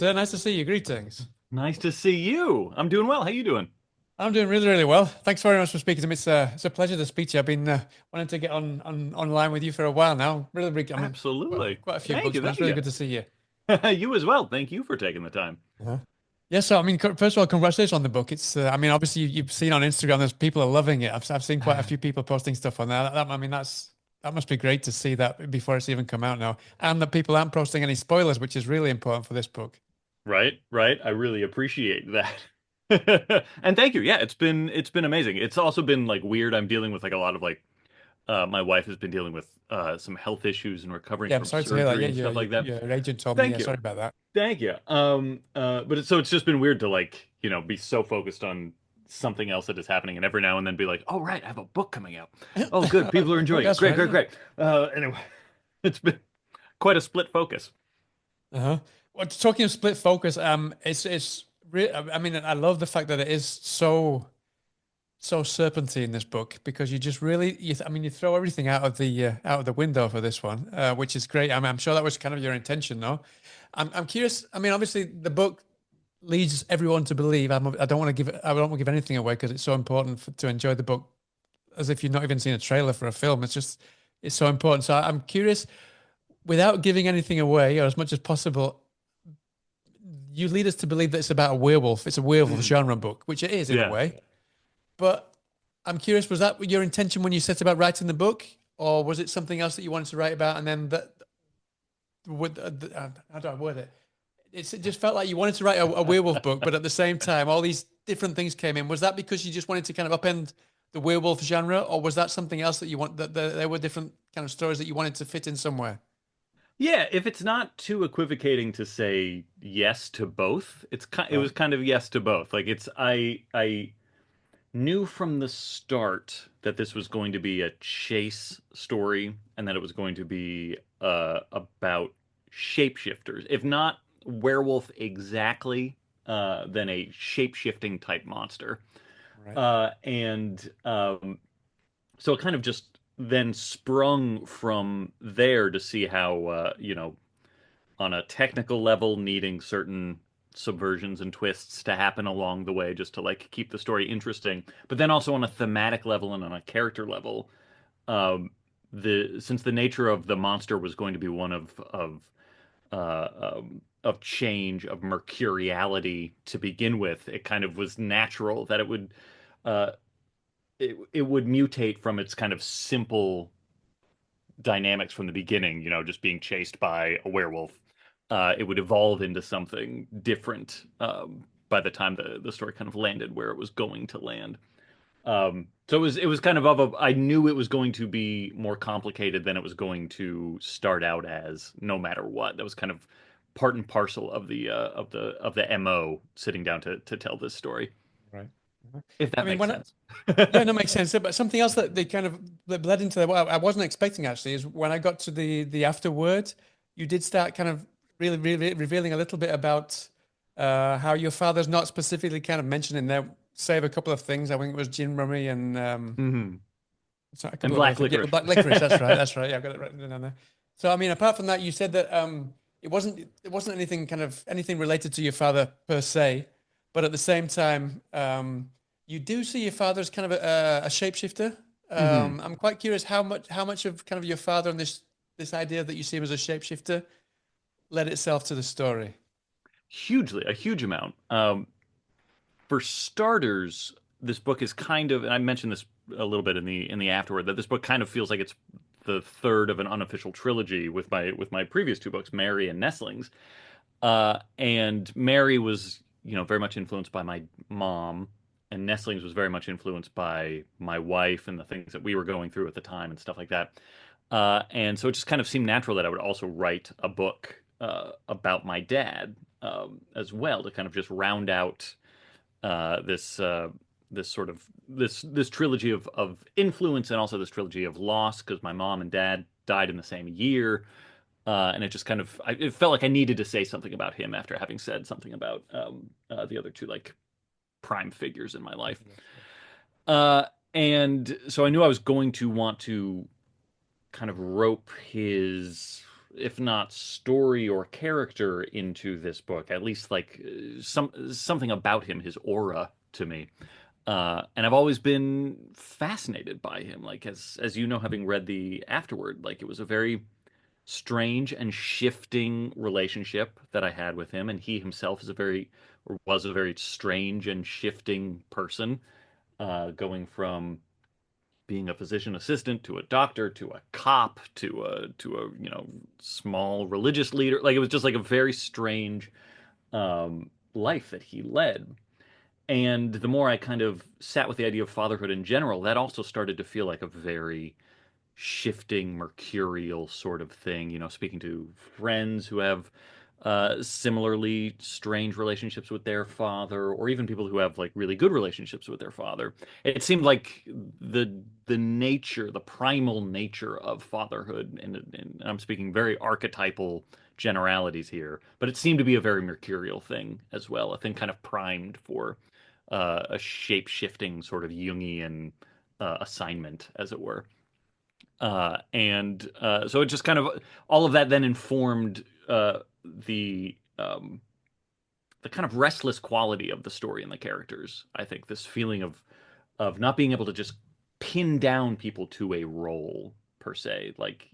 sir. Nice to see you. Greetings. Nice to see you. I'm doing well. How you doing? I'm doing really, really well. Thanks very much for speaking to me. It's a pleasure to speak to you. I've been wanting to get on online with you for a while now. I mean, Absolutely. quite a few Thank books, you. but Thank it's really you. good to see you. You as well. Thank you for taking the time. Uh-huh. Yeah, so I mean, first of all, congratulations on the book. I mean, obviously you've seen on Instagram, there's people are loving it. I've seen quite a few people posting stuff on there. I mean, that must be great to see that before it's even come out now, and that people aren't posting any spoilers, which is really important for this book. Right, right. I really appreciate that. And thank you. Yeah, it's been amazing. It's also been like weird. I'm dealing with like a lot of like my wife has been dealing with some health issues and recovering Yeah, I'm from sorry to hear that. surgery Yeah, and stuff like that. your agent told me. Thank Yeah, you. sorry about that. Thank you. It's just been weird to like, be so focused on something else that is happening and every now and then be like, oh right, I have a book coming out. Oh good, people are Book, enjoying it. that's Great, right. great, Yeah. great. Anyway, it's been quite a split focus. Uh-huh. Well, talking of split focus, I mean, I love the fact that it is so serpenty in this book because you just really, I mean, you throw everything out of the window for this one, which is great. I mean, I'm sure that was kind of your intention, though. I'm curious. I mean, obviously, the book leads everyone to believe. I don't want to give I don't want to give anything away because it's so important to enjoy the book as if you've not even seen a trailer for a film. It's so important. So I'm curious, without giving anything away or as much as possible, you lead us to believe that it's about a werewolf. It's a werewolf Mhm. genre book, which it is in a Yeah. way. But I'm curious, was that your intention when you set about writing the book, or was it something else that you wanted to write about? And then that would how do I word it? It just felt like you wanted to write a werewolf book, but at the same time, all these different things came in. Was that because you just wanted to kind of upend the werewolf genre, or was that something else that you want that there were different kind of stories that you wanted to fit in somewhere? Yeah, if it's not too equivocating to say yes to both, it was Right. kind of yes to both. Like I knew from the start that this was going to be a chase story and that it was going to be about shapeshifters. If not werewolf exactly, then a shapeshifting type monster. Right. And So it kind of just then sprung from there to see how, on a technical level, needing certain subversions and twists to happen along the way just to like keep the story interesting, but then also on a thematic level and on a character level, um the since the nature of the monster was going to be one of change, of mercuriality to begin with, it kind of was natural that uh it would mutate from its kind of simple dynamics from the beginning, just being chased by a werewolf. It would evolve into something different by the time the story kind of landed where it was going to land. So it was kind of I knew it was going to be more complicated than it was going to start out as, no matter what. That was kind of part and parcel of the MO sitting down to tell this story, Right. Mhm. if I that mean, makes when I, sense. yeah, no, makes sense. But something else that they kind of that led into that, what I wasn't expecting actually, is when I got to the afterword, you did start kind of really revealing a little bit about how your father's not specifically kind of mentioned in there, save a couple of things. I think it was gin rummy and Hmm. sorry, a And couple of other black things. Yeah, licorice. black licorice. That's right. That's right. Yeah, I've got it written down there. So I mean, apart from that, you said that it wasn't anything kind of anything related to your father per se, but at the same time, you do see your father as kind of a shapeshifter. Hmm. I'm quite curious how much of kind of your father and this idea that you see him as a shapeshifter led itself to the story. Hugely, a huge amount. For starters, this book is kind of, and I mentioned this a little bit in the afterword, that this book kind of feels like it's the third of an unofficial trilogy with my previous two books, Mary and Nestlings. And Mary was, very much influenced by my mom, and Nestlings was very much influenced by my wife and the things that we were going through at the time and stuff like that. And so it just kind of seemed natural that I would also write a book about my dad, as well, to kind of just round out this sort of this trilogy of influence, and also this trilogy of loss, because my mom and dad died in the same year. And it just kind of it felt like I needed to say something about him after having said something about the other two like prime figures in my life. Uh, and so I knew I was going to want to kind of rope his if not story or character into this book, at least like something about him, his aura to me. And I've always been fascinated by him. Like as you know, having read the afterward, like it was a very strange and shifting relationship that I had with him, and he himself is a very or was a very strange and shifting person, going from being a physician assistant to a doctor to a cop to a small religious leader. Like it was just like a very strange life that he led. And the more I kind of sat with the idea of fatherhood in general, that also started to feel like a very shifting, mercurial sort of thing. Speaking to friends who have similarly strange relationships with their father, or even people who have like really good relationships with their father. It seemed like the nature, the primal nature of fatherhood, and I'm speaking very archetypal generalities here, but it seemed to be a very mercurial thing as well, a thing kind of primed for a shape-shifting sort of Jungian assignment, as it were. And so it just kind of all of that then informed the kind of restless quality of the story and the characters. I think this feeling of not being able to just pin down people to a role per se. Like,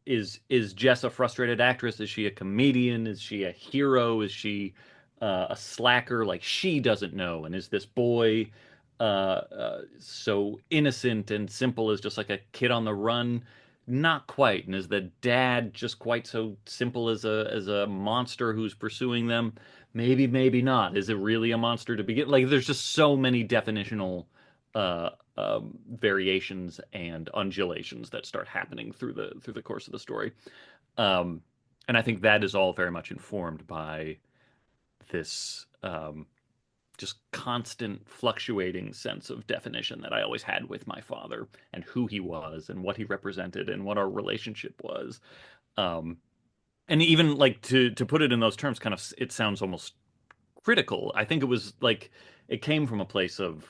is Jess a frustrated actress? Is she a comedian? Is she a hero? Is she a slacker? Like she doesn't know. And is this boy so innocent and simple as just like a kid on the run? Not quite. And is the dad just quite so simple as a monster who's pursuing them? Maybe, maybe not. Is it really a monster to begin? Like there's just so many definitional uh, variations and undulations that start happening through the course of the story. Um, and I think that is all very much informed by this just constant fluctuating sense of definition that I always had with my father and who he was and what he represented and what our relationship was. Um, and even like to put it in those terms, kind of it sounds almost critical. I think it was like it came from a place of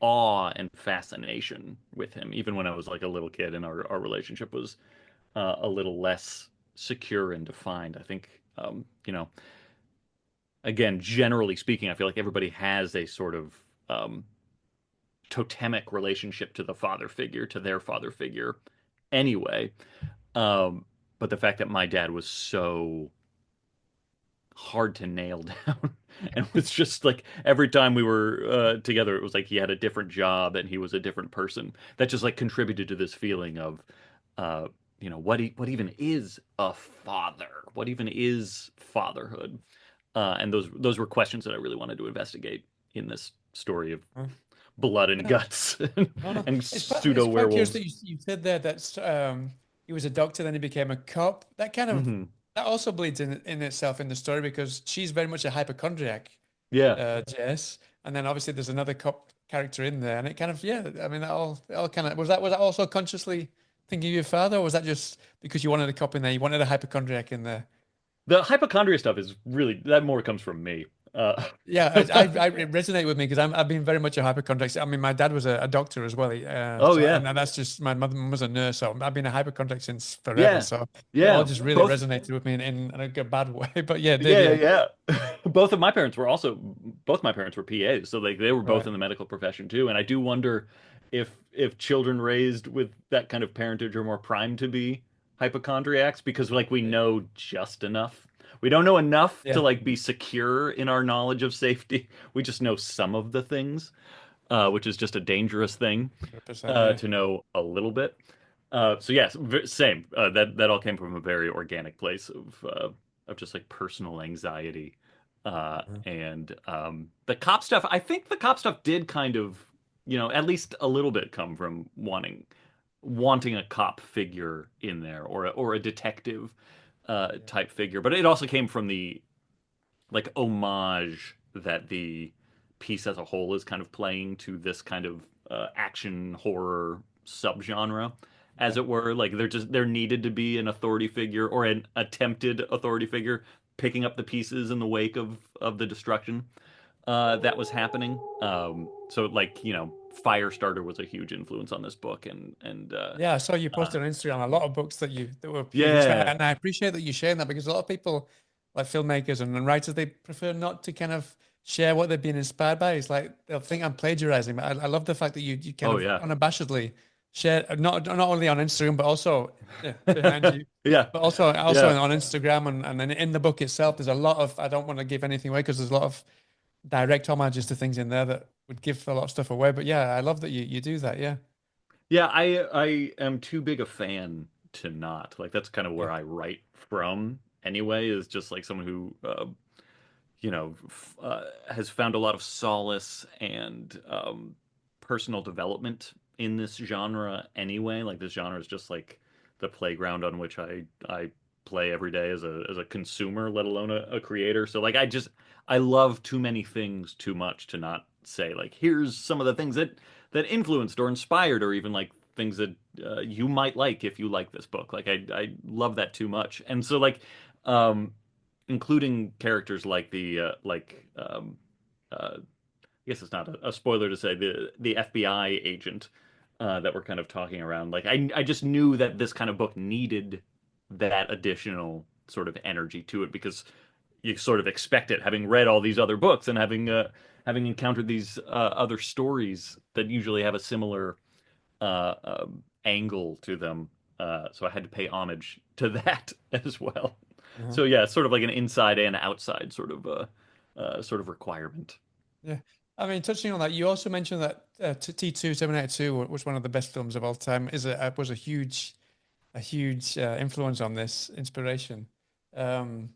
awe and fascination with him, even when I was like a little kid and our relationship was a little less secure and defined. I think, again, generally speaking, I feel like everybody has a sort of um, totemic relationship to the father figure, to their father figure anyway. Um, but the fact that my dad was so hard to nail down and was just like every time we were together it was like he had a different job and he was a different person that just like contributed to this feeling of uh what even is a father, what even is fatherhood, and those were questions that I really wanted to investigate in this story of Uh, blood and yeah. guts No, no. and It's pseudo quite curious that werewolves. you said there that he was a doctor, then he became a cop. That kind of Hmm. that also bleeds in itself in the story because she's very much a hypochondriac, Yeah. Jess, and then obviously there's another cop character in there, and it kind of yeah. I mean, that all kind of was that also consciously thinking of your father, or was that just because you wanted a cop in there, you wanted a hypochondriac in there? The hypochondria stuff is really that more comes from me. uh Yeah, it resonated with me because I've been very much a hypochondriac. I mean, my dad was a doctor as well, oh so yeah. and that's just my mother was a nurse, so I've been a hypochondriac since forever. Yeah. So it all Yeah. just really Both. resonated with me in a good bad way. But yeah, it did, Yeah, yeah, yeah, yeah. Both my parents were PAs, so like they were both right, in the medical profession too. And I do wonder if children raised with that kind of parentage are more primed to be hypochondriacs because like we know just enough. We don't know enough to yeah, like be secure in our knowledge of safety. We just know some of the things, which is just a dangerous thing 100%, yeah. to know a little bit. So yes, same. That all came from a very organic place of just like personal anxiety, Mhm. and the cop stuff. I think the cop stuff did kind of, at least a little bit come from wanting a cop figure in there or a detective Yeah, type figure, but it also came from the like homage that the piece as a whole is kind of playing to this kind of action horror subgenre, as yeah. it were. Like there needed to be an authority figure or an attempted authority figure picking up the pieces in the wake of the destruction that was happening. So like Firestarter was a huge influence on this book, and Yeah, I saw you uh, posted on Instagram a lot of books that were huge inspiration, yeah, and I appreciate that you sharing that because a lot of people, like filmmakers and writers, they prefer not to kind of share what they've been inspired by. It's like they'll think I'm plagiarizing, but I love the fact that you kind oh of yeah, unabashedly share not only on Instagram but also behind you, yeah, but also yeah. on Instagram and then in the book itself. There's a lot of I don't want to give anything away because there's a lot of direct homages to things in there that would give a lot of stuff away. But yeah, I love that you do that. Yeah, Yeah, I am too big a fan to not. Like that's kind of yeah, where I write from anyway, is just like someone who has found a lot of solace and personal development in this genre anyway. Like this genre is just like the playground on which I play every day as a consumer, let alone a creator. So like I love too many things too much to not say like here's some of the things that influenced or inspired or even like things that you might like if you like this book. Like I love that too much. And so like um including characters like I guess it's not a spoiler to say the FBI agent that we're kind of talking around. Like I just knew that this kind of book needed that additional sort of energy to it because you sort of expect it, having read all these other books and having encountered these other stories that usually have a similar angle to them. So I had to pay homage to that as well. uh-huh. So yeah, it's sort of like an inside and outside sort of requirement. Yeah. I mean, touching on that, you also mentioned that T2 Terminator 2 was one of the best films of all time. Was a huge influence on this inspiration. Um,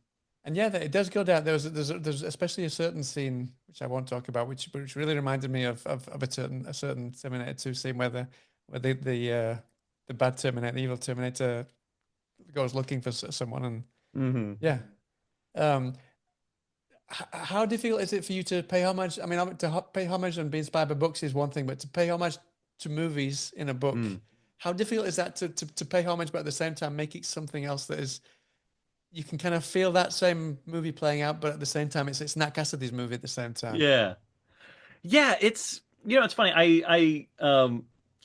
and yeah, it does go down. There's especially a certain scene which I won't talk about, which really reminded me of a certain Terminator 2 scene where the bad Terminator, the evil Terminator goes looking for someone and Hmm. yeah. Um, how difficult is it for you to pay homage? I mean, pay homage and be inspired by books is one thing, but to pay homage to movies in a book, Mm. how difficult is that to pay homage, but at the same time make it something else that is you can kind of feel that same movie playing out, but at the same time, it's Nat Cassidy's movie at the same time. Yeah. Yeah, it's it's funny. I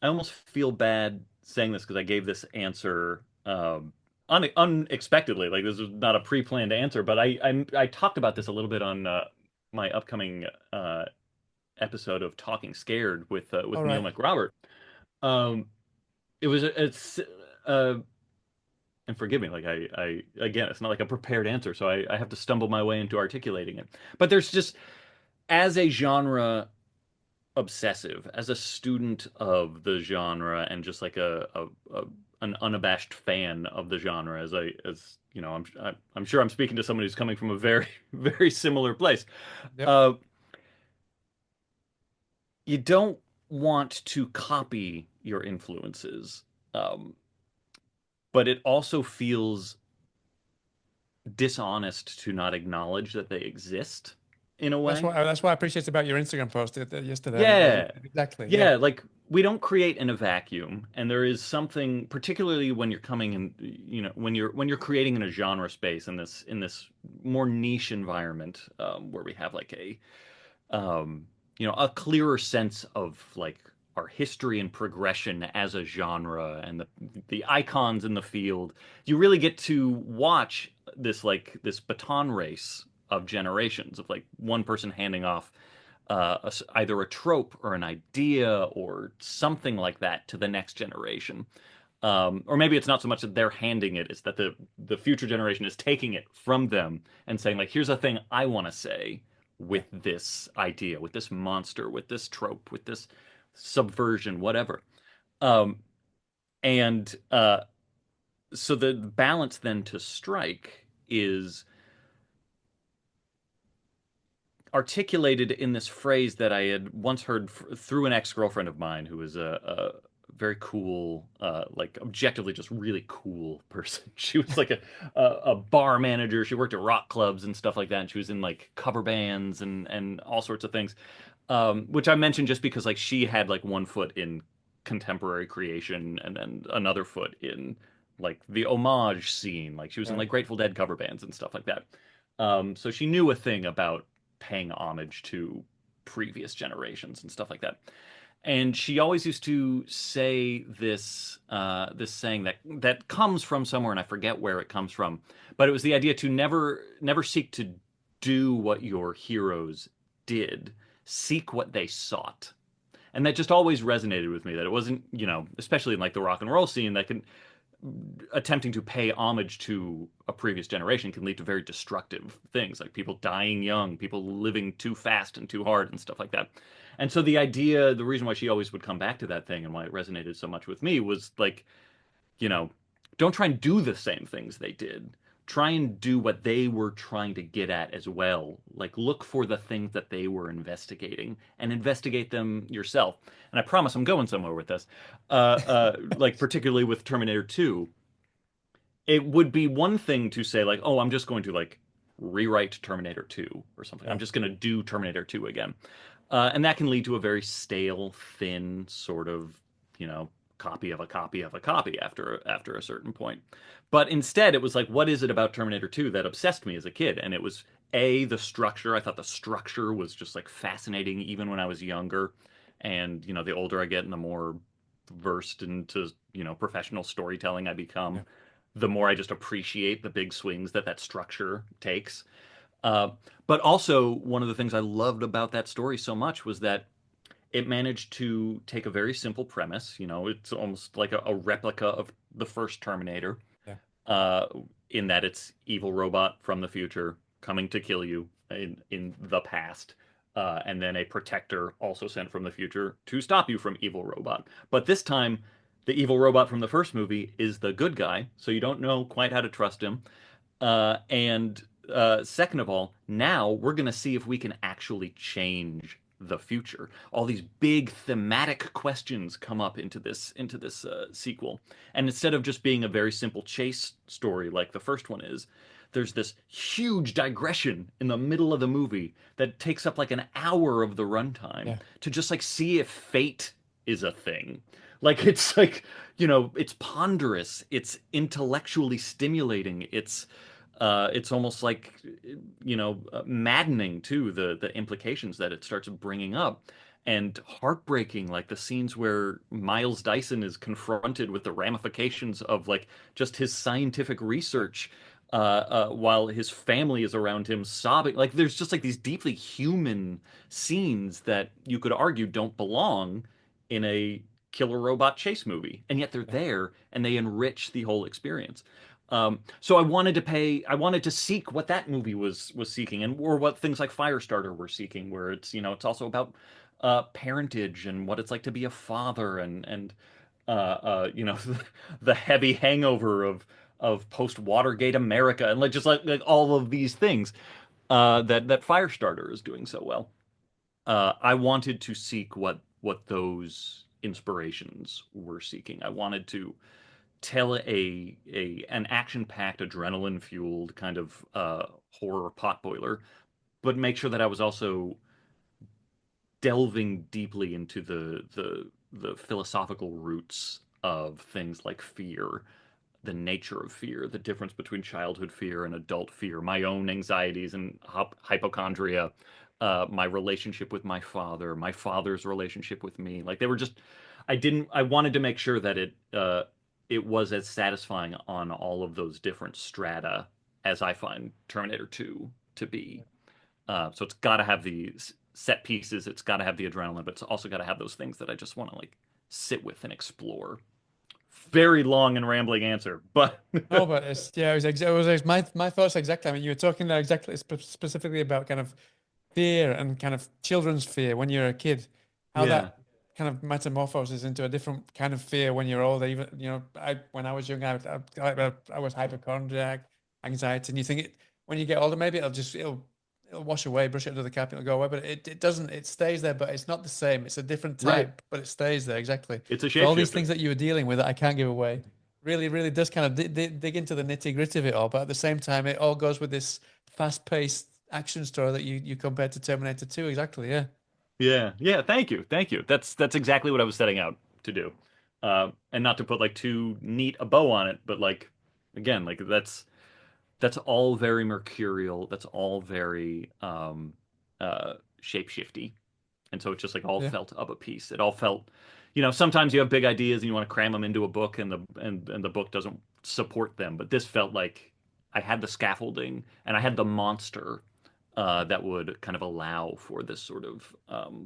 almost feel bad saying this because I gave this answer unexpectedly. Like this was not a pre-planned answer, but I talked about this a little bit on my upcoming episode of Talking Scared All with Neil right. McRobert. Um, it's and forgive me, like I again, it's not like a prepared answer, so I have to stumble my way into articulating it. But there's just as a genre obsessive, as a student of the genre, and just like a an unabashed fan of the genre, as I'm sure I'm speaking to someone who's coming from a very very similar place. Yep. Uh, you don't want to copy your influences, um, but it also feels dishonest to not acknowledge that they exist in a way. That's why I appreciate about your Instagram post yesterday. Yeah. Exactly. Yeah. Yeah, like we don't create in a vacuum, and there is something particularly when you're coming in, when you're creating in a genre space in this more niche environment where we have like a clearer sense of like our history and progression as a genre and the icons in the field. You really get to watch this baton race of generations of like one person handing off either a trope or an idea or something like that to the next generation. Or maybe it's not so much that they're handing it; it's that the future generation is taking it from them and saying, like, "Here's a thing I want to say Yeah. with this idea, with this monster, with this trope, with this subversion, whatever." Um, and so the balance then to strike is articulated in this phrase that I had once heard through an ex-girlfriend of mine who was a very cool, like objectively just really cool person. She was like a bar manager. She worked at rock clubs and stuff like that, and she was in like cover bands and all sorts of things. Which I mentioned just because like she had like one foot in contemporary creation and then another foot in like the homage scene. Like she was in Right. like Grateful Dead cover bands and stuff like that. So she knew a thing about paying homage to previous generations and stuff like that. And she always used to say this saying that comes from somewhere, and I forget where it comes from, but it was the idea to never seek to do what your heroes did, seek what they sought. And that just always resonated with me, that it wasn't, especially in like the rock and roll scene, that can attempting to pay homage to a previous generation can lead to very destructive things, like people dying young, people living too fast and too hard and stuff like that. And so the reason why she always would come back to that thing and why it resonated so much with me was like, you know, don't try and do the same things they did. Try and do what they were trying to get at as well. Like, look for the things that they were investigating and investigate them yourself. And I promise I'm going somewhere with this. Like, particularly with Terminator 2, it would be one thing to say, like, oh, I'm just going to, like, rewrite Terminator 2 or something. Yeah. I'm just going to do Terminator 2 again. And that can lead to a very stale, thin sort of, copy of a copy of a copy after a certain point. But instead, it was like, what is it about Terminator 2 that obsessed me as a kid? And it was the structure. I thought the structure was just like fascinating, even when I was younger. And the older I get, and the more versed into professional storytelling I become, Yeah. the more I just appreciate the big swings that structure takes. Uh, but also, one of the things I loved about that story so much was that it managed to take a very simple premise. It's almost like a replica of the first Terminator, Yeah. uh, in that it's evil robot from the future coming to kill you in the past, and then a protector also sent from the future to stop you from evil robot. But this time, the evil robot from the first movie is the good guy, so you don't know quite how to trust him. And second of all, now we're going to see if we can actually change the future. All these big thematic questions come up into this sequel, and instead of just being a very simple chase story like the first one is, there's this huge digression in the middle of the movie that takes up like an hour of the runtime Yeah. to just like see if fate is a thing. Like it's like, it's ponderous, it's intellectually stimulating, it's almost like maddening too, the implications that it starts bringing up, and heartbreaking, like the scenes where Miles Dyson is confronted with the ramifications of like just his scientific research, while his family is around him sobbing. Like there's just like these deeply human scenes that you could argue don't belong in a killer robot chase movie, and yet they're Yeah. there and they enrich the whole experience. So I wanted to seek what that movie was seeking, and or what things like Firestarter were seeking, where it's also about parentage and what it's like to be a father, and the heavy hangover of post Watergate America, and like just like all of these things that Firestarter is doing so well. I wanted to seek what those inspirations were seeking. I wanted to tell an action-packed, adrenaline-fueled kind of horror potboiler, but make sure that I was also delving deeply into the philosophical roots of things like fear, the nature of fear, the difference between childhood fear and adult fear, my own anxieties and hypochondria, my relationship with my father's relationship with me. Like they were just, I wanted to make sure that it was as satisfying on all of those different strata as I find Terminator 2 to be. So it's got to have the set pieces, it's got to have the adrenaline, but it's also got to have those things that I just want to like sit with and explore. Very long and rambling answer, but No, but it's yeah, it was my thoughts exactly. I mean, you were talking there exactly specifically about kind of fear and kind of children's fear when you're a kid, how yeah, that kind of metamorphoses into a different kind of fear when you're older. Even when I was young, I was hypochondriac, anxiety, and you think when you get older, maybe it'll wash away, brush it under the carpet, it'll go away, but it doesn't. It stays there, but it's not the same. It's a different right. type, but it stays there exactly. It's a So all these shapeshifter. things that you were dealing with that I can't give away really, really does kind of dig into the nitty gritty of it all. But at the same time, it all goes with this fast paced action story that you compared to Terminator 2. Exactly. Yeah. Yeah, yeah. Thank you, thank you. That's exactly what I was setting out to do, and not to put like too neat a bow on it, but like again, like that's all very mercurial. That's all very shapeshifty. And so it just like all Yeah. felt of a piece. It all felt, sometimes you have big ideas and you want to cram them into a book, and the book doesn't support them. But this felt like I had the scaffolding and I had the monster that would kind of allow for this sort of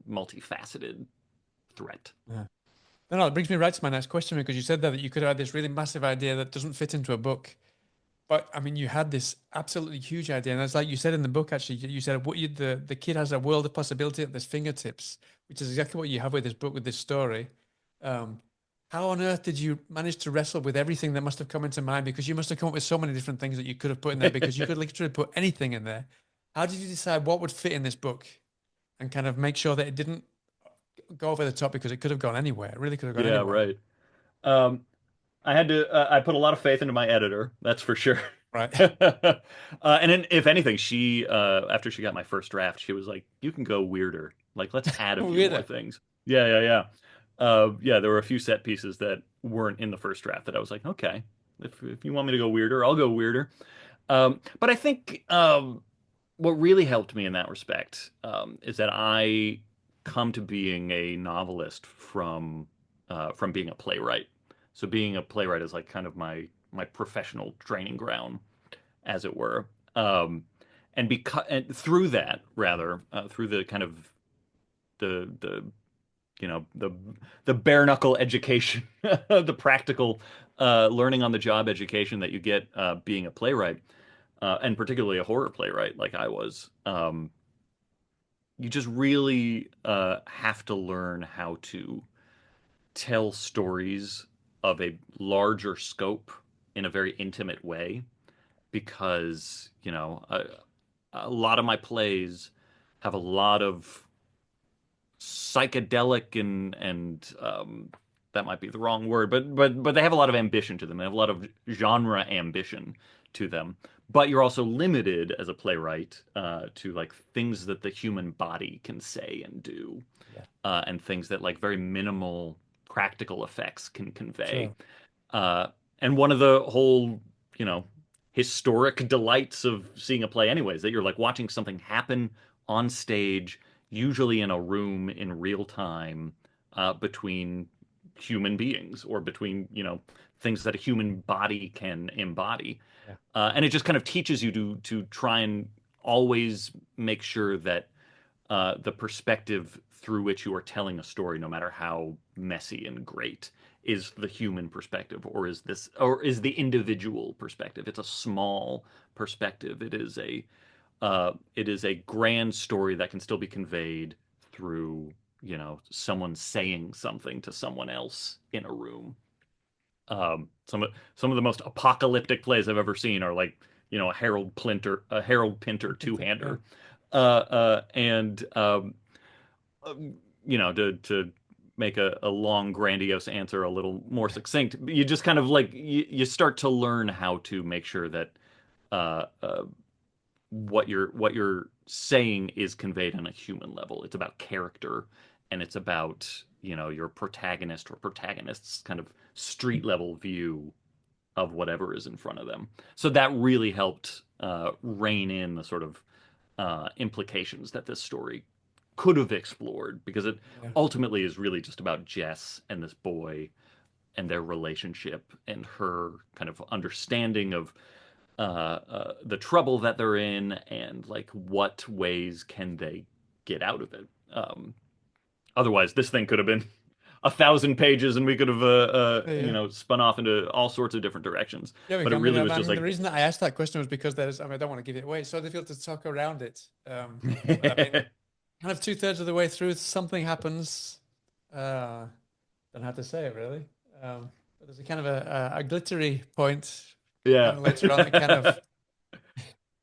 multifaceted threat. Yeah. No, it brings me right to my next question because you said that you could have had this really massive idea that doesn't fit into a book. But I mean, you had this absolutely huge idea, and it's like you said in the book. Actually, you said the kid has a world of possibility at his fingertips, which is exactly what you have with this book, with this story. Um, how on earth did you manage to wrestle with everything that must have come into mind? Because you must have come up with so many different things that you could have put in there. Because you could literally put anything in there. How did you decide what would fit in this book, and kind of make sure that it didn't go over the top? Because it could have gone anywhere. It really could have gone Yeah, anywhere. right. Um, I put a lot of faith into my editor, that's for sure. Right. And then, if anything, after she got my first draft, she was like, "You can go weirder. Like, let's add a few more Weirder. things." Yeah, yeah, yeah. Yeah, there were a few set pieces that weren't in the first draft that I was like, "Okay, if you want me to go weirder, I'll go weirder." But I think what really helped me in that respect is that I come to being a novelist from being a playwright. So being a playwright is like kind of my professional training ground, as it were. Um, and through that, rather, through the kind of the you know the bare knuckle education, the practical learning on the job education that you get being a playwright, and particularly a horror playwright like I was. You just really have to learn how to tell stories of a larger scope in a very intimate way, because a lot of my plays have a lot of psychedelic and that might be the wrong word, but they have a lot of ambition to them. They have a lot of genre ambition to them. But you're also limited as a playwright to like things that the human body can say and do, Yeah. and things that like very minimal practical effects can convey. Sure. Uh, and one of the whole, you know, historic delights of seeing a play, anyways, that you're like watching something happen on stage, usually in a room in real time, between human beings, or between, things that a human body can embody. Yeah. And it just kind of teaches you to try and always make sure that the perspective through which you are telling a story, no matter how messy and great, is the human perspective, or is the individual perspective. It's a small perspective. It is a grand story that can still be conveyed through, someone saying something to someone else in a room. Some of the most apocalyptic plays I've ever seen are like, a Harold Pinter Yeah. two-hander, and to make a long grandiose answer a little more succinct, you just kind of like you start to learn how to make sure that uh, uh, what you're saying is conveyed on a human level. It's about character, and it's about your protagonist or protagonists kind of street level view of whatever is in front of them. So that really helped rein in the sort of implications that this story could have explored, because it Yeah. ultimately is really just about Jess and this boy and their relationship and her kind of understanding of the trouble that they're in, and like what ways can they get out of it. Otherwise, this thing could have been 1,000 pages, and we could have Yeah. spun off into all sorts of different directions. Yeah, we But it can. I mean, really I was just mean, the like, reason that I asked that question was because I don't want to give it away. It's so difficult to talk around it. But I mean, kind of two-thirds of the way through, something happens. Don't know how to say it really. But there's a kind of a glittery point yeah, kind of later on that kind of,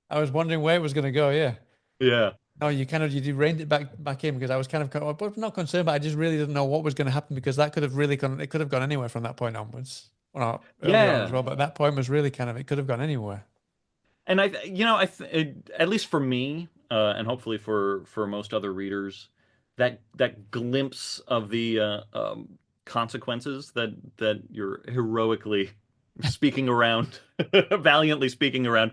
I was wondering where it was going to go. Yeah. yeah. No, you reined it back in because I was kind of, but not concerned, but I just really didn't know what was going to happen because that could have really gone, it could have gone anywhere from that point onwards. Well, not earlier on as Yeah. well, but that point was really kind of, it could have gone anywhere. And at least for me, and hopefully for most other readers, that glimpse of the consequences that you're heroically speaking around, valiantly speaking around,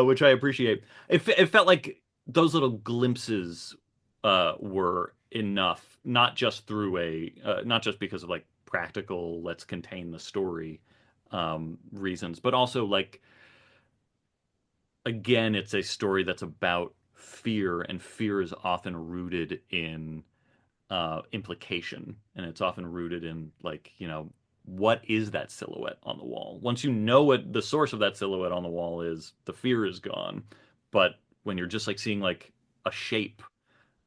which I appreciate. It felt like those little glimpses were enough, not just through not just because of like practical, let's contain the story reasons, but also like again, it's a story that's about fear, and fear is often rooted in implication, and it's often rooted in like, what is that silhouette on the wall? Once you know what the source of that silhouette on the wall is, the fear is gone. But when you're just like seeing like a shape,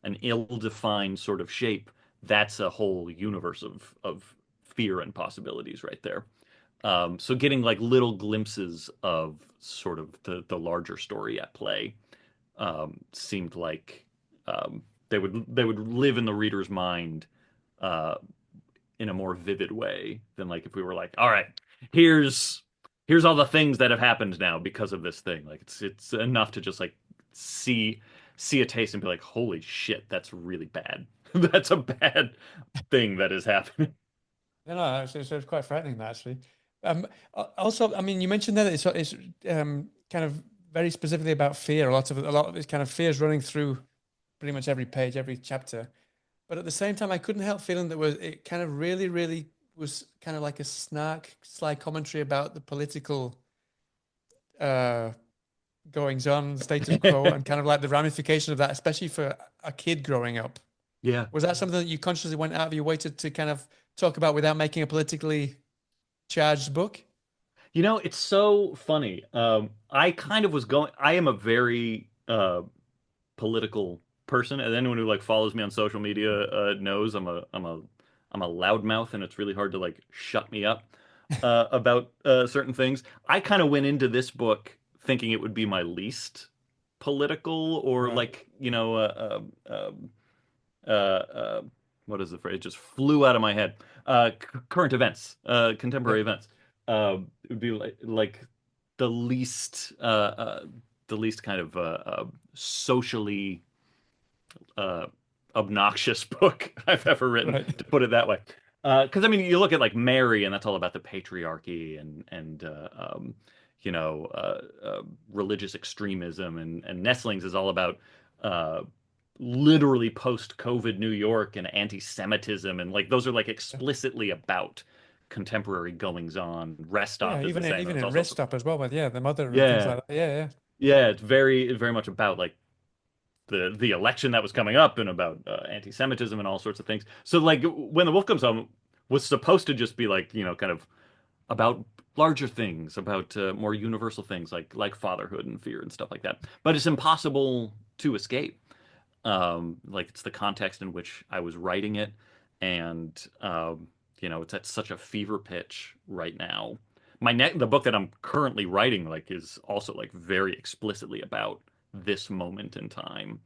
an ill-defined sort of shape, that's a whole universe of fear and possibilities right there. So getting like little glimpses of sort of the larger story at play seemed like they would live in the reader's mind uh, in a more vivid way than like if we were like, all right, here's here's all the things that have happened now because of this thing. Like it's enough to just like see see a taste and be like, holy shit, that's really bad. That's a bad thing that is happening. No, no, it's quite frightening that actually. Also, I mean, you mentioned there that it's kind of very specifically about fear. A lot of it's kind of fears running through pretty much every page, every chapter. But at the same time, I couldn't help feeling that was it kind of really, really was kind of like a sly commentary about the political uh, goings on, the status quo, and kind of like the ramification of that, especially for a kid growing up. Yeah. Was that something that you consciously went out of your way to kind of talk about without making a politically charged book? It's so funny. I kind of was going, I am a very political person, and anyone who like follows me on social media knows I'm a loudmouth, and it's really hard to like shut me up about certain things. I kind of went into this book thinking it would be my least political, or Right. like uh, uh, what is the phrase? It just flew out of my head. Current events, contemporary Yep. events. It would be like the least uh, uh, the least kind of socially uh, obnoxious book I've ever written, Right. to put it that way. Because I mean, you look at like Mary, and that's all about the patriarchy and religious extremism, and Nestlings is all about uh, literally post-COVID New York and anti-Semitism, and like those are like explicitly about contemporary goings on. Rest Yeah, Stop is the even in, same, and even it's in also Wrist Stop as well, with the mother and things yeah, like that. Yeah, yeah. yeah, it's very much about like the election that was coming up, and about anti-Semitism and all sorts of things. So like when the wolf comes home was supposed to just be like, kind of about larger things, about more universal things like fatherhood and fear and stuff like that. But it's impossible to escape. Like it's the context in which I was writing it, and it's at such a fever pitch right now. The book that I'm currently writing like is also like very explicitly about this moment in time,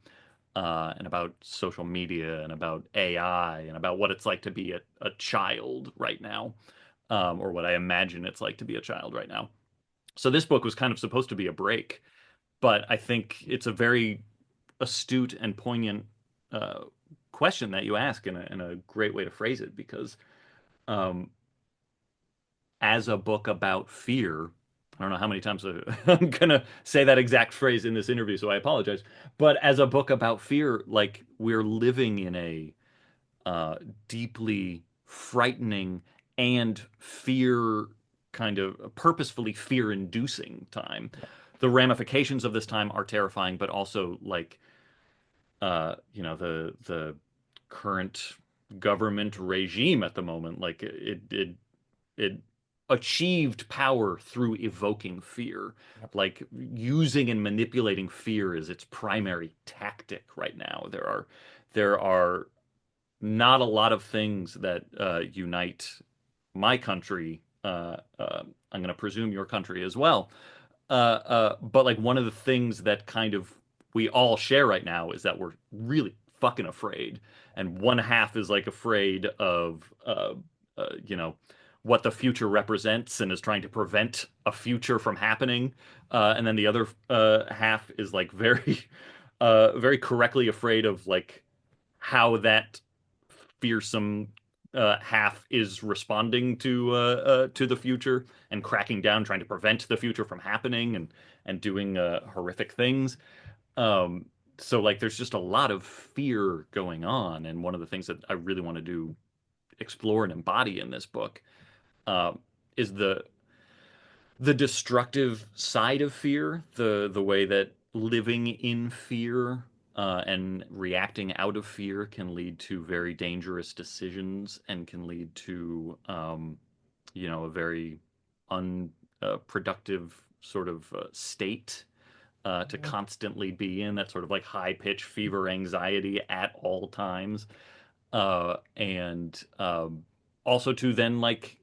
and about social media, and about AI, and about what it's like to be a child right now, or what I imagine it's like to be a child right now. So this book was kind of supposed to be a break, but I think it's a very astute and poignant uh, question that you ask, in a great way to phrase it, because um, as a book about fear, I don't know how many times I'm gonna say that exact phrase in this interview, so I apologize. But as a book about fear, like we're living in a uh, deeply frightening and fear kind of purposefully fear-inducing time. The ramifications of this time are terrifying, but also like the current government regime at the moment, like it achieved power through evoking fear, Yep. like using and manipulating fear as its primary tactic right now. There are not a lot of things that unite my country. I'm going to presume your country as well. But like one of the things that kind of we all share right now is that we're really fucking afraid, and one half is like afraid of what the future represents and is trying to prevent a future from happening, and then the other half is like very very correctly afraid of like how that fearsome half is responding to the future and cracking down, trying to prevent the future from happening, and doing horrific things. Um, so like there's just a lot of fear going on, and one of the things that I really want to do explore and embody in this book um, is the destructive side of fear, the way that living in fear and reacting out of fear can lead to very dangerous decisions and can lead to a very unproductive sort of state to Yeah. constantly be in that sort of like high pitch fever anxiety at all times and also to then like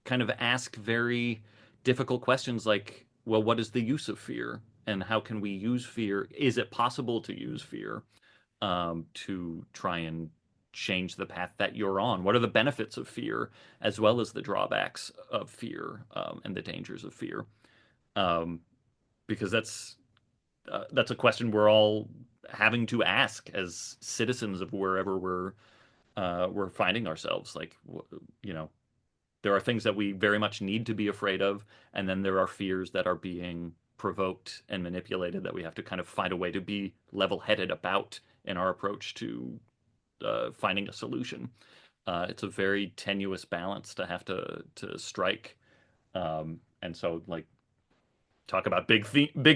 kind of ask very difficult questions like, well, what is the use of fear and how can we use fear? Is it possible to use fear to try and change the path that you're on? What are the benefits of fear as well as the drawbacks of fear and the dangers of fear? Um, because that's a question we're all having to ask as citizens of wherever we're finding ourselves. Like, there are things that we very much need to be afraid of, and then there are fears that are being provoked and manipulated that we have to kind of find a way to be level-headed about in our approach to finding a solution. It's a very tenuous balance to have to strike, and so like talk about big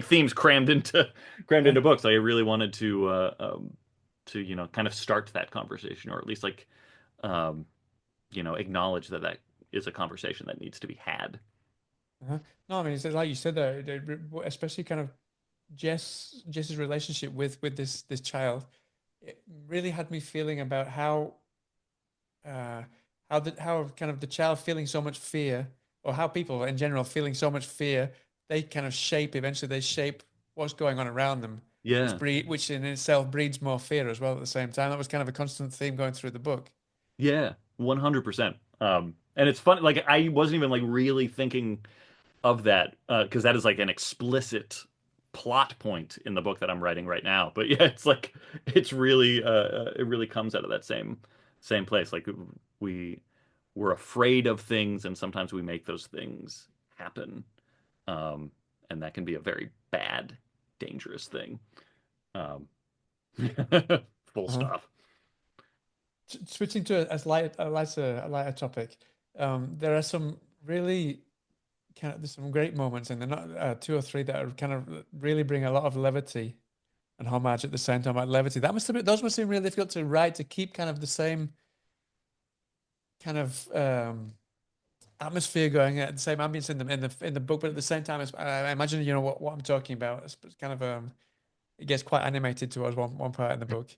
themes crammed Yeah. into books. I really wanted to kind of start that conversation, or at least like um, acknowledge that that is a conversation that needs to be had. Uh-huh. No, I mean, it's like you said there, especially kind of Jess's relationship with this child. It really had me feeling about uh, how kind of the child feeling so much fear, or how people in general feeling so much fear, they kind of shape eventually they shape what's going on around them, Yeah, which in itself breeds more fear as well at the same time. That was kind of a constant theme going through the book. yeah, 100%. And it's fun. Like I wasn't even like really thinking of that because that is like an explicit plot point in the book that I'm writing right now. But yeah, it's like it really comes out of that same place. Like we we're afraid of things, and sometimes we make those things happen, um, and that can be a very bad, dangerous thing. Um, full Uh-huh. stop. Switching to a lighter topic, there are some really there's some great moments, and they're not two or three that are kind of really bring a lot of levity and homage at the same time. Like levity, those must seem really difficult to write, to keep kind of the same kind of atmosphere going at the same ambience in the book, but at the same time, I imagine you know what I'm talking about. It's kind of it gets quite animated towards one part in the book.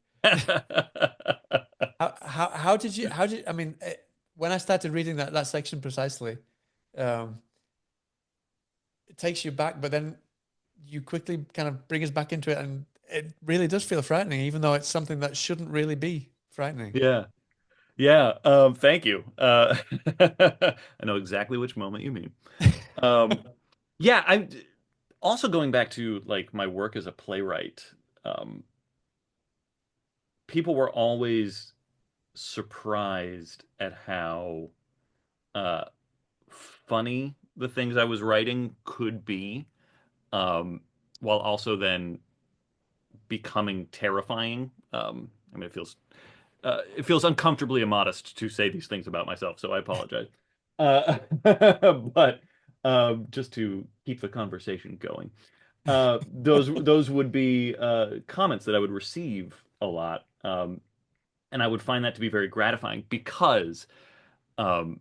How did I mean when I started reading that section precisely, um, it takes you back, but then you quickly kind of bring us back into it, and it really does feel frightening, even though it's something that shouldn't really be frightening. Yeah. Yeah. Thank you. I know exactly which moment you mean. Um, yeah, I'm also going back to like my work as a playwright. Um, People were always surprised at how uh, funny the things I was writing could be, um, while also then becoming terrifying. I mean, it feels uncomfortably immodest to say these things about myself, so I apologize. But just to keep the conversation going, those would be comments that I would receive a lot, and I would find that to be very gratifying because um,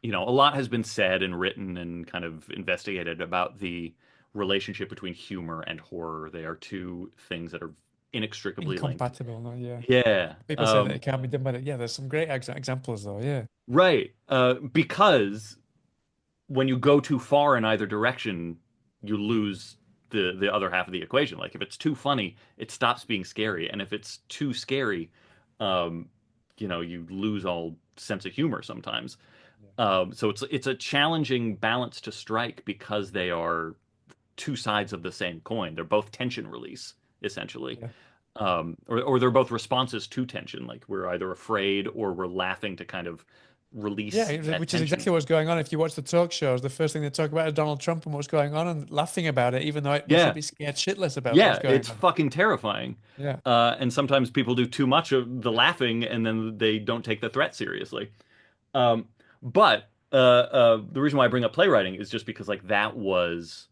a lot has been said and written and kind of investigated about the relationship between humor and horror. They are two things that are inextricably linked. Incompatible, no, yeah. Yeah. People say that it can't be done, but yeah, there's some great examples though. Yeah, Right. Because when you go too far in either direction, you lose the other half of the equation. Like if it's too funny, it stops being scary, and if it's too scary, um, you lose all sense of humor sometimes. yeah, So it's a challenging balance to strike because they are two sides of the same coin. They're both tension release, essentially. yeah. Or they're both responses to tension. Like we're either afraid or we're laughing to kind of release Yeah, that which is tension. exactly what's going on. If you watch the talk shows, the first thing they talk about is Donald Trump and what's going on and laughing about it, even though we should Yeah, be scared shitless about what's yeah, going it's on. fucking terrifying. Yeah. And sometimes people do too much of the laughing, and then they don't take the threat seriously. Um, but the reason why I bring up playwriting is just because like that was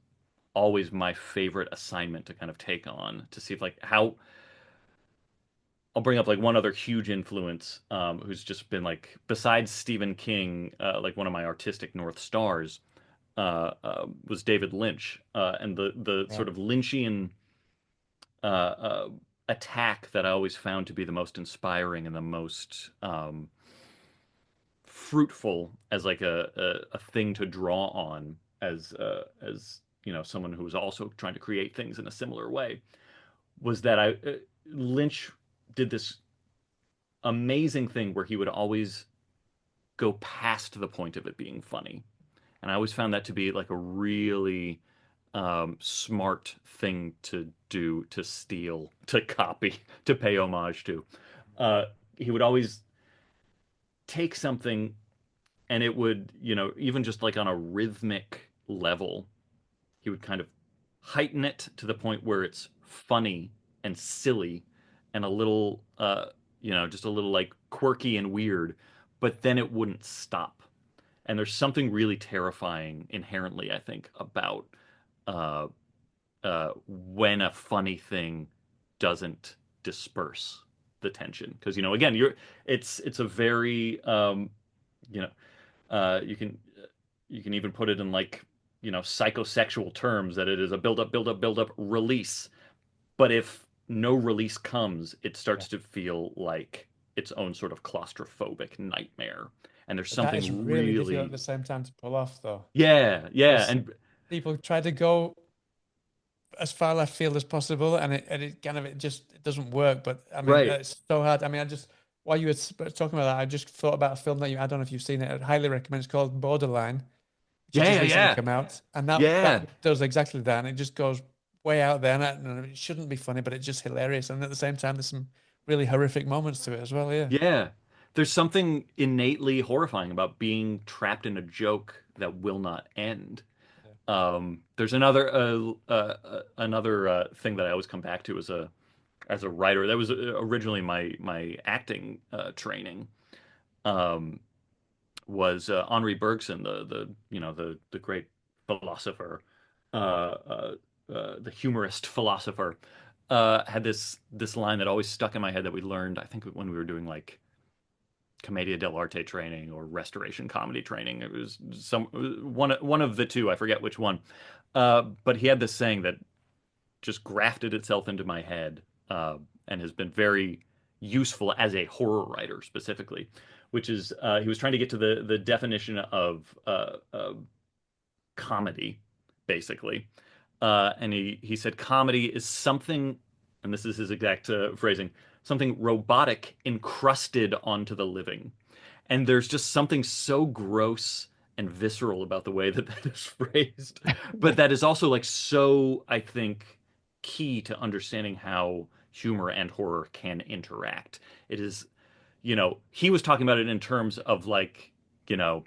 always my favorite assignment to kind of take on to see if like how I'll bring up like one other huge influence who's just been like besides Stephen King, like one of my artistic North Stars was David Lynch, and the Right. sort of Lynchian attack that I always found to be the most inspiring and the most fruitful as like a thing to draw on as you know someone who was also trying to create things in a similar way was that I Lynch did this amazing thing where he would always go past the point of it being funny. And I always found that to be like a really smart thing to do, to steal, to copy, to pay homage to. Uh, he would always take something and it would, you know, even just like on a rhythmic level, he would kind of heighten it to the point where it's funny and silly and a little, you know, just a little like quirky and weird, but then it wouldn't stop. And there's something really terrifying inherently, I think, about uh, when a funny thing doesn't disperse the tension. Because you know, again, it's a very you know you can even put it in like you know psychosexual terms that it is a build up, build up, build up, release. But if no release comes, it Yeah. starts to feel like its own sort of claustrophobic nightmare. And there's But that is something really difficult at really the same time to pull off, though, yeah, yeah, because and people try to go as far left field as possible, and it kind of it just it doesn't work. But I mean, right. it's so hard. I mean, I just while you were talking about that, I just thought about a film that I don't know if you've seen it. I'd highly recommend. It's called Borderline, which has Yeah, just yeah, recently yeah. come out, and that Yeah. does exactly that. And it just goes way out there, and it shouldn't be funny, but it's just hilarious. And at the same time, there's some really horrific moments to it as well. Yeah. Yeah. There's something innately horrifying about being trapped in a joke that will not end. Yeah. There's another thing that I always come back to as a writer. That was originally my acting training. Um, was Henri Bergson, the you know the great philosopher, the humorist philosopher, had this line that always stuck in my head that we learned. I think when we were doing like commedia dell'arte training or restoration comedy training. It was one of the two. I forget which one. But he had this saying that just grafted itself into my head and has been very useful as a horror writer specifically, which is he was trying to get to the definition of comedy, basically, and he said comedy is something, and this is his exact phrasing, something robotic encrusted onto the living. And there's just something so gross and visceral about the way that that is phrased, but that is also like so, I think, key to understanding how humor and horror can interact. It is, you know, he was talking about it in terms of like, you know,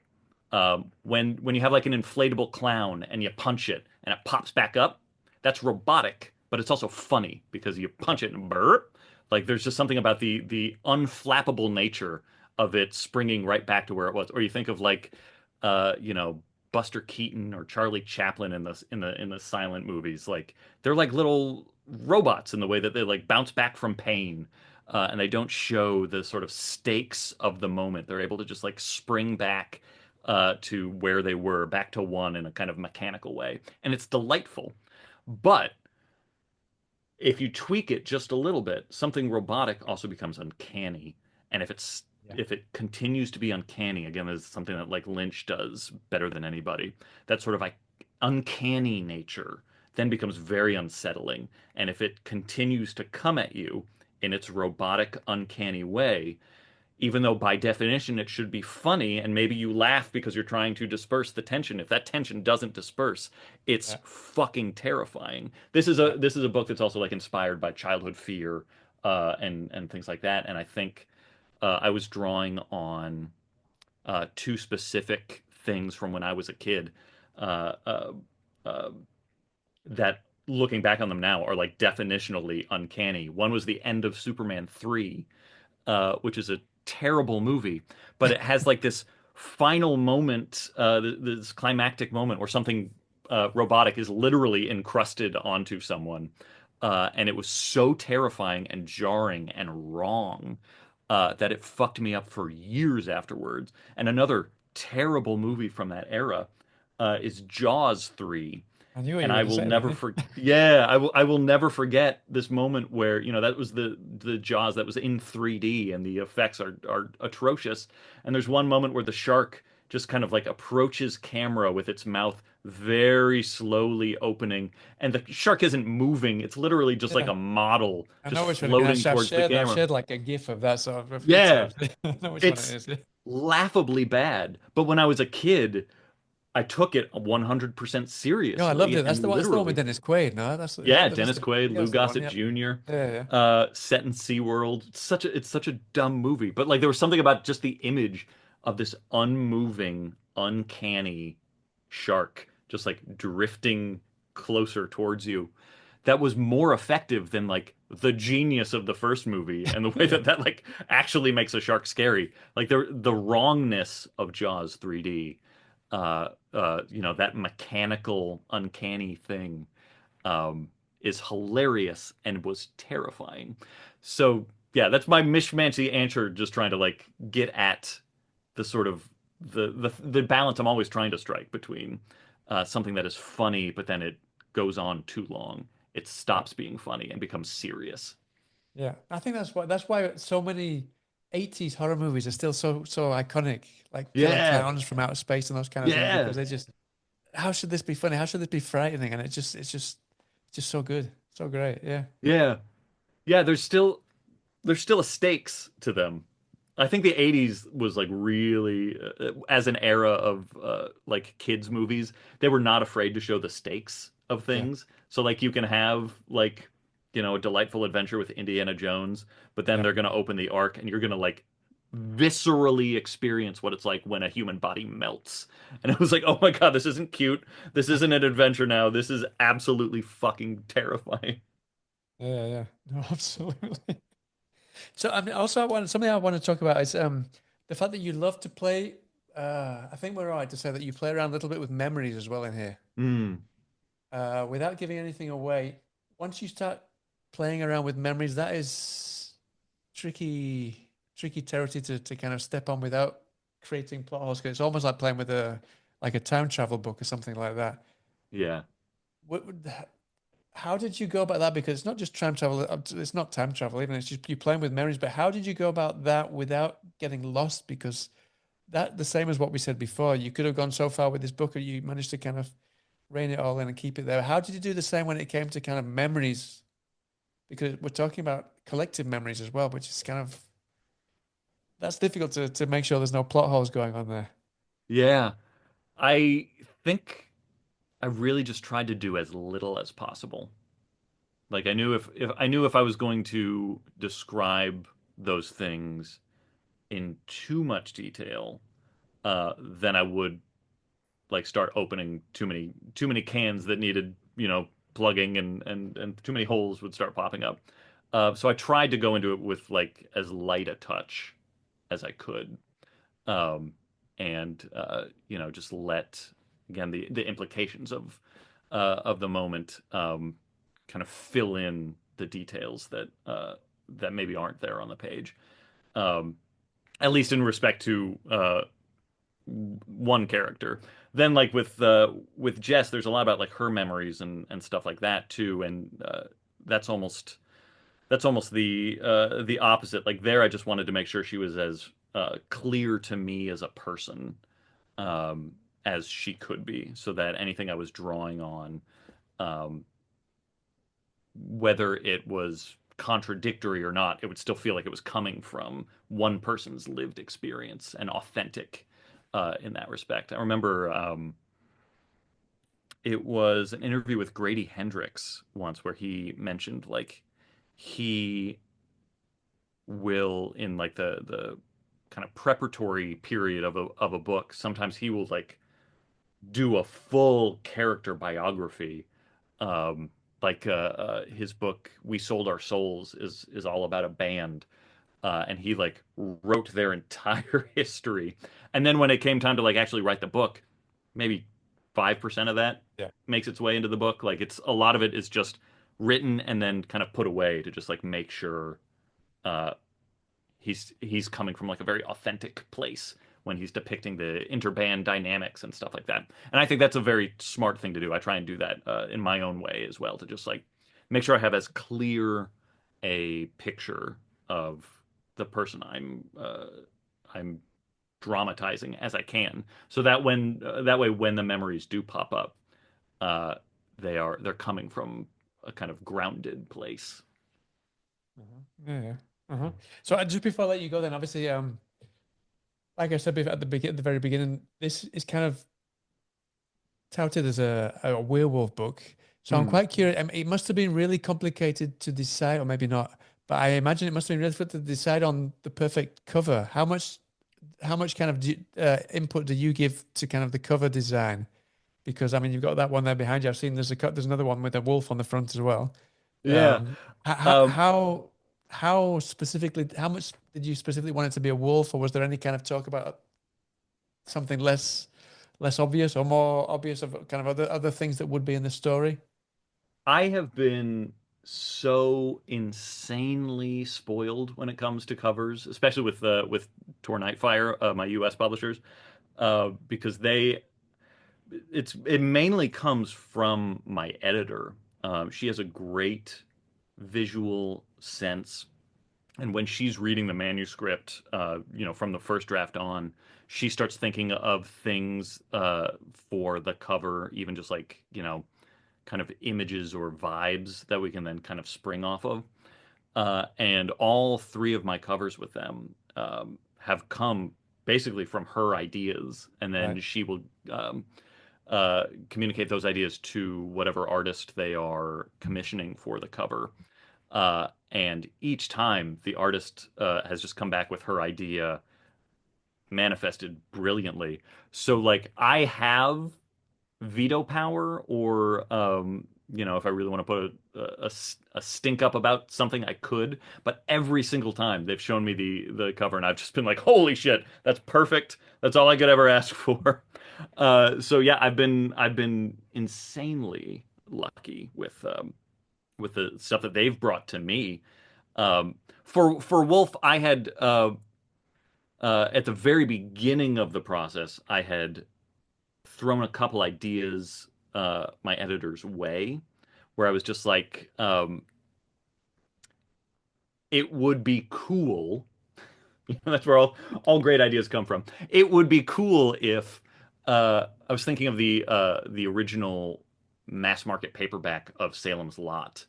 when you have like an inflatable clown and you punch it and it pops back up, that's robotic, but it's also funny because you punch it and burp. Like there's just something about the unflappable nature of it springing right back to where it was. Or you think of like, you know, Buster Keaton or Charlie Chaplin in the silent movies. Like they're like little robots in the way that they like bounce back from pain. And they don't show the sort of stakes of the moment. They're able to just like spring back to where they were, back to one in a kind of mechanical way. And it's delightful. But if you tweak it just a little bit, something robotic also becomes uncanny. And Yeah. if it continues to be uncanny, again, there's something that like Lynch does better than anybody. That sort of like uncanny nature then becomes very unsettling. And if it continues to come at you in its robotic, uncanny way, even though by definition it should be funny and maybe you laugh because you're trying to disperse the tension, if that tension doesn't disperse, it's Yeah. fucking terrifying. Yeah. This is a book that's also like inspired by childhood fear and things like that. And I think I was drawing on two specific things from when I was a kid uh, uh, uh, that, looking back on them now, are like definitionally uncanny. One was the end of Superman 3, which is a terrible movie, but it has like this final moment, this climactic moment where something robotic is literally encrusted onto someone. And it was so terrifying and jarring and wrong that it fucked me up for years afterwards. And another terrible movie from that era is Jaws 3. I knew what you And were I going to will say never then. forget. Yeah, I will never forget this moment where, that was the Jaws that was in 3D, and the effects are atrocious. And there's one moment where the shark just kind of like approaches camera with its mouth very slowly opening, and the shark isn't moving. It's literally just like Yeah. a model I just know which one. I mean, floating towards the I've camera. shared like a GIF of that sort of a few Yeah, times. I know which one it it's is. Yeah. laughably bad. But when I was a kid, I took it 100% No, I loved seriously it. and That's the one with literally. Dennis Quaid. No, is Yeah, that Dennis Quaid, yeah, Lou that's the one. Gossett Yep. Jr., Yeah, yeah, set in SeaWorld. It's such a dumb movie, but like there was something about just the image of this unmoving, uncanny shark just like drifting closer towards you that was more effective than like the genius of the first movie, and the way yeah, that like actually makes a shark scary. Like the wrongness of Jaws 3D, that mechanical, uncanny thing, um, is hilarious and was terrifying. So yeah, that's my mishmashy answer. Just trying to like get at the sort of the balance I'm always trying to strike between something that is funny, but then it goes on too long. It yeah, stops being funny and becomes serious. yeah. I think that's why so many 80s horror movies are still so iconic, like Killer Yeah, Clowns from Outer Space and those kind of things, yeah, because they just how should this be funny? How should this be frightening? And it's just so good, so great. Yeah, yeah, yeah. There's still a stakes to them. I think the 80s was like really, as an era of like kids movies, they were not afraid to show the stakes of yeah, things. So like you can have like, a delightful adventure with Indiana Jones, but then yeah. they're going to open the Ark and you're going to like viscerally experience what it's like when a human body melts. And it was like, "Oh my God, this isn't cute. This isn't an adventure now. This is absolutely fucking terrifying." Yeah, yeah. No, absolutely. So I mean, also something I want to talk about is the fact that you love to play. I think we're right to say that you play around a little bit with memories as well in here, Mm, without giving anything away. Once you start playing around with memories, that is tricky territory to kind of step on without creating plot holes. 'Cause it's almost like playing with a time travel book or something like that. yeah. What, how did you go about that? Because it's not just time travel. It's not time travel even. It's just you playing with memories. But how did you go about that without getting lost? Because that the same as what we said before. You could have gone so far with this book, or you managed to kind of rein it all in and keep it there. How did you do the same when it came to kind of memories? Because we're talking about collective memories as well, which is kind of that's difficult to make sure there's no plot holes going on there. Yeah. I think I really just tried to do as little as possible. Like I knew if I was going to describe those things in too much detail, then I would like start opening too many cans that needed, plugging, and too many holes would start popping up. So I tried to go into it with like as light a touch as I could. um, and just let, again, the implications of the moment kind of fill in the details that maybe aren't there on the page. Um, at least in respect to one character. Then, like with Jess, there's a lot about like her memories and stuff like that too, and that's almost that's almost the opposite. Like there, I just wanted to make sure she was as clear to me as a person um, as she could be, so that anything I was drawing on, um, whether it was contradictory or not, it would still feel like it was coming from one person's lived experience and authentic in that respect. I remember it was an interview with Grady Hendrix once where he mentioned like he will, in like the kind of preparatory period of a book, sometimes he will like do a full character biography. Um, his book "We Sold Our Souls" is all about a band, and he like wrote their entire history. And then when it came time to like actually write the book, maybe 5% of that Yeah. makes its way into the book. Like it's a lot of it is just written and then kind of put away to just like make sure uh, he's coming from like a very authentic place when he's depicting the interband dynamics and stuff like that. And I think that's a very smart thing to do. I try and do that in my own way as well to just like make sure I have as clear a picture of the person I'm dramatizing as I can, so that when that way when the memories do pop up, uh, they're coming from a kind of grounded place. Yeah. Yeah. So just before I let you go, then obviously, like I said at the very beginning, this is kind of touted as a werewolf book. So I'm Hmm. quite curious. I mean, it must have been really complicated to decide, or maybe not, but I imagine it must have been really difficult to decide on the perfect cover. How much kind of input do you give to kind of the cover design? Because I mean, you've got that one there behind you. I've seen there's another one with a wolf on the front as well. Yeah. Um, how Um, how how specifically? How much did you specifically want it to be a wolf, or was there any kind of talk about something less obvious or more obvious of kind of other things that would be in the story? I have been so insanely spoiled when it comes to covers, especially with Tor Nightfire, my US publishers, because it mainly comes from my editor. She has a great visual sense, and when she's reading the manuscript, from the first draft on, she starts thinking of things for the cover, even just like kind of images or vibes that we can then kind of spring off of. And all three of my covers with them have come basically from her ideas, and Right. then she will communicate those ideas to whatever artist they are commissioning for the cover. And each time the artist has just come back with her idea manifested brilliantly. So, like, I have veto power, or if I really want to put a stink up about something, I could. But every single time they've shown me the cover, and I've just been like, "Holy shit, that's perfect! That's all I could ever ask for." So yeah, I've been insanely lucky with the stuff that they've brought to me. For Wolf, I had at the very beginning of the process, I had thrown a couple ideas my editor's way, where I was just like, it would be cool. That's where all great ideas come from. It would be cool if I was thinking of the original mass market paperback of Salem's Lot,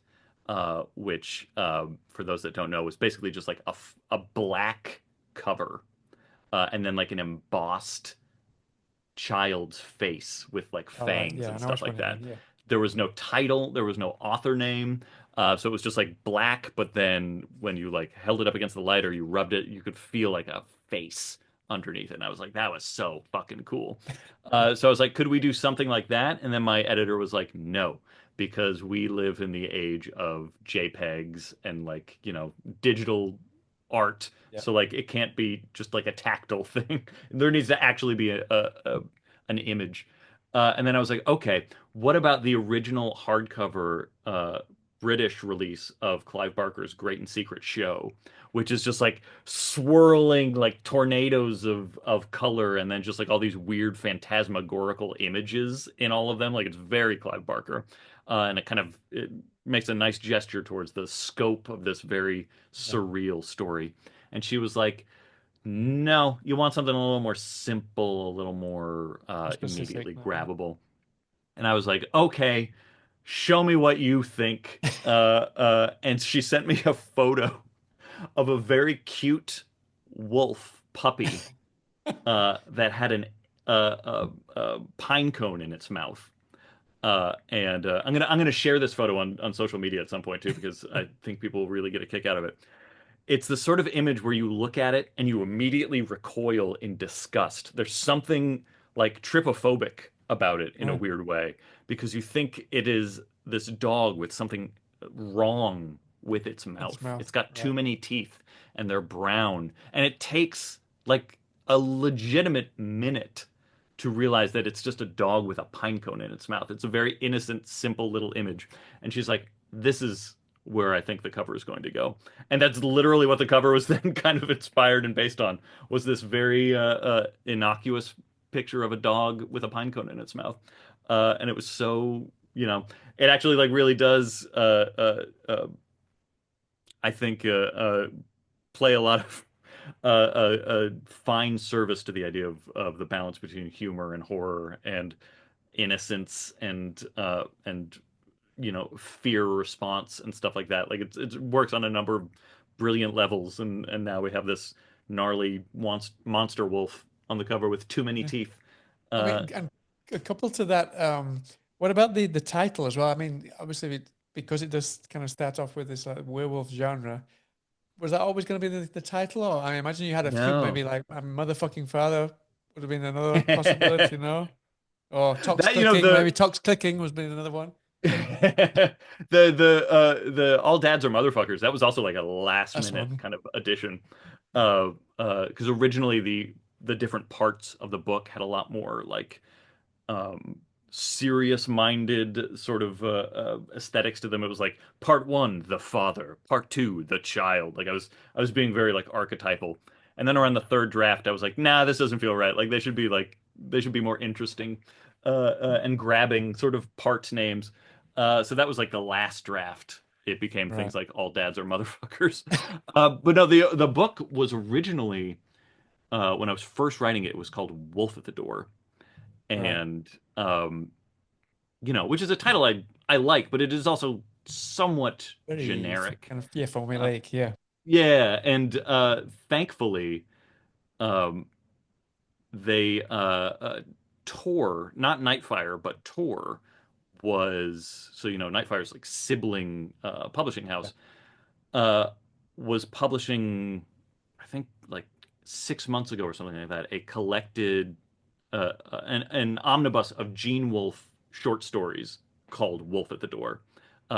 which for those that don't know was basically just like a black cover, and then like an embossed child's face with like All right. fangs Yeah, I and know stuff which one like you that. mean. Yeah. There was no title, there was no author name. So it was just like black, but then when you like held it up against the light or you rubbed it, you could feel like a face underneath it. And I was like, that was so fucking cool. So I was like, could we do something like that? And then my editor was like, no, because we live in the age of JPEGs and like, digital art. Yeah. So like it can't be just like a tactile thing. There needs to actually be an image. And then I was like, okay, what about the original hardcover British release of Clive Barker's Great and Secret Show, which is just like swirling like tornadoes of color, and then just like all these weird phantasmagorical images in all of them. Like it's very Clive Barker, and it makes a nice gesture towards the scope of this very Yeah. surreal story. And she was like, no, you want something a little more simple, a little more More specific. immediately Yeah. grabbable. And I was like, okay, show me what you think. And she sent me a photo of a very cute wolf puppy that had a pine cone in its mouth. And I'm gonna share this photo on social media at some point too, because I think people will really get a kick out of it. it's the sort of image where you look at it and you immediately recoil in disgust. There's something like trypophobic about it in a Right. weird way because you think it is this dog with something wrong with its Its mouth. mouth. It's got too Right. many teeth and they're brown. And it takes like a legitimate minute to realize that it's just a dog with a pine cone in its mouth. It's a very innocent, simple little image. And she's like, this is where I think the cover is going to go. And that's literally what the cover was then kind of inspired and based on was this very innocuous picture of a dog with a pine cone in its mouth. And it was so, it actually like really does, I think, play a lot of fine service to the idea of the balance between humor and horror and innocence and fear response and stuff like that. Like it works on a number of brilliant levels, and now we have this gnarly monster wolf on the cover with too many Yeah. teeth. I Uh, mean, and a couple to that, what about the title as well? I mean, obviously, because it does kind of start off with this werewolf genre, was that always going to be the title? Or I imagine you had a few, no. maybe like my motherfucking father would have been another possibility, Or Tox That Clicking, maybe the Tox Clicking was being another one. the all dads are motherfuckers. That was also like a last That's minute one. kind of addition. Because originally the different parts of the book had a lot more like um serious minded sort of aesthetics to them. It was like part one, the father, part two, the child. Like I was being very like archetypal. And then around the third draft, I was like, nah, this doesn't feel right. Like they should be more interesting and grabbing sort of part names. So that was like the last draft. It became Right, things like all dads are motherfuckers. But no, the book was originally when I was first writing it, it was called Wolf at the Door, right. and um, which is a title I like, but it is also somewhat Very generic. kind of, yeah, Uh, formulaic, yeah. yeah, and thankfully, um, they Tor, not Nightfire, but Tor was so Nightfire's like sibling publishing Yeah. house uh, was publishing, I think like 6 months ago or something like that, a collected an omnibus of Gene Wolfe short stories called Wolf at the Door,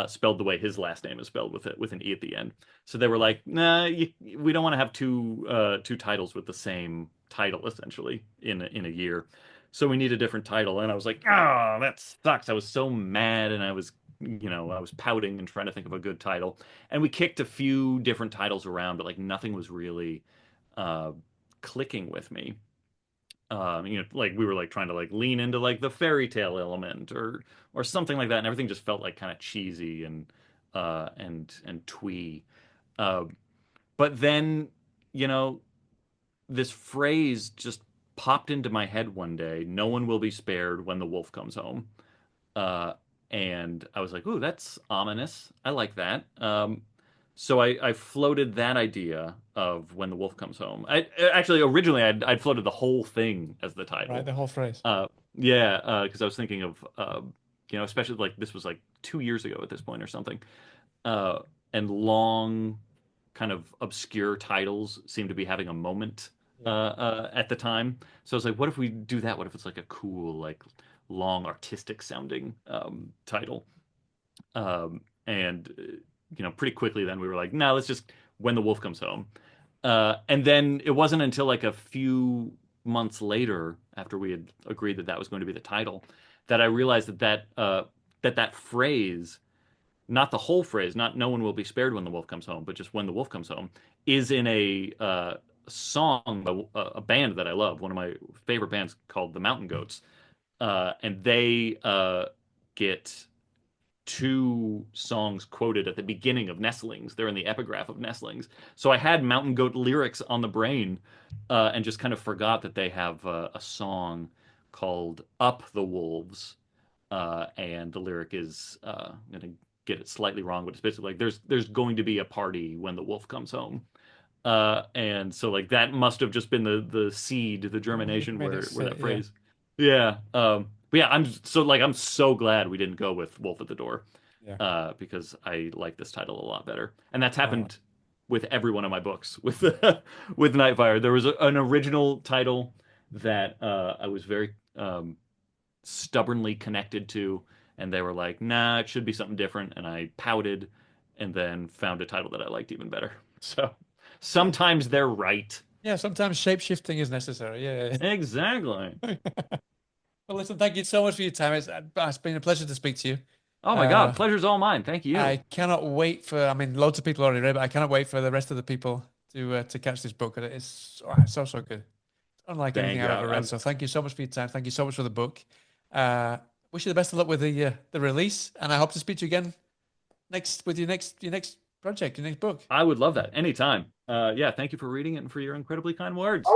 spelled the way his last name is spelled with an e at the end. So they were Right. like, nah, we don't want to have two titles with the same title essentially in a year. So we need a different title, and I was like, oh, that sucks. I was so mad, and I was pouting and trying to think of a good title, and we kicked a few different titles around, but like nothing was really uh, clicking with me. Like we were like trying to like lean into like the fairy tale element or something like that, and everything just felt like kind of cheesy and twee. Uh, but then, you know, this phrase just popped into my head one day. No one will be spared when the wolf comes home. Uh, and I was like, "Ooh, that's ominous. I like that." So I floated that idea of when the wolf comes home. I actually originally I'd floated the whole thing as the Right, title. the whole phrase. Yeah, because I was thinking of especially like this was like 2 years ago at this point or something. Uh, and long, kind of obscure titles seem to be having a moment Yeah. at the time. So I was like, what if we do that? What if it's like a cool, like long, artistic sounding title? And pretty quickly then we were like, no, let's just when the wolf comes home. And then it wasn't until like a few months later, after we had agreed that that was going to be the title, that I realized that phrase, not the whole phrase, not "no one will be spared when the wolf comes home," but just "when the wolf comes home," is in a song by a band that I love, one of my favorite bands called the Mountain Goats, and they get two songs quoted at the beginning of Nestlings. They're in the epigraph of Nestlings. So I had Mountain Goat lyrics on the brain, and just kind of forgot that they have a song called "Up the Wolves," and the lyric is I'm gonna get it slightly wrong, but it's basically like there's going to be a party when the wolf comes home. And so like that must have just been the seed, the germination Made it where sit, that yeah. phrase. Yeah. But yeah, I'm so glad we didn't go with Wolf at the Door, Yeah. because I like this title a lot better. And that's Oh, happened. with every one of my books with with Nightfire. There was an original title that I was very stubbornly connected to, and they were like, "Nah, it should be something different." And I pouted, and then found a title that I liked even better. So sometimes they're right. Yeah, sometimes shape shifting is necessary. Yeah. Exactly. Well, listen, thank you so much for your time. It's been a pleasure to speak to you. Oh my Uh, God, pleasure's all mine. Thank you. I cannot wait for. I mean, loads of people already read, but I cannot wait for the rest of the people to catch this book. It's so good. It's unlike anything Thank you. I've ever read. So thank you so much for your time. Thank you so much for the book. Wish you the best of luck with the release, and I hope to speak to you again next with your next project, your next book. I would love that anytime. Yeah, thank you for reading it and for your incredibly kind words.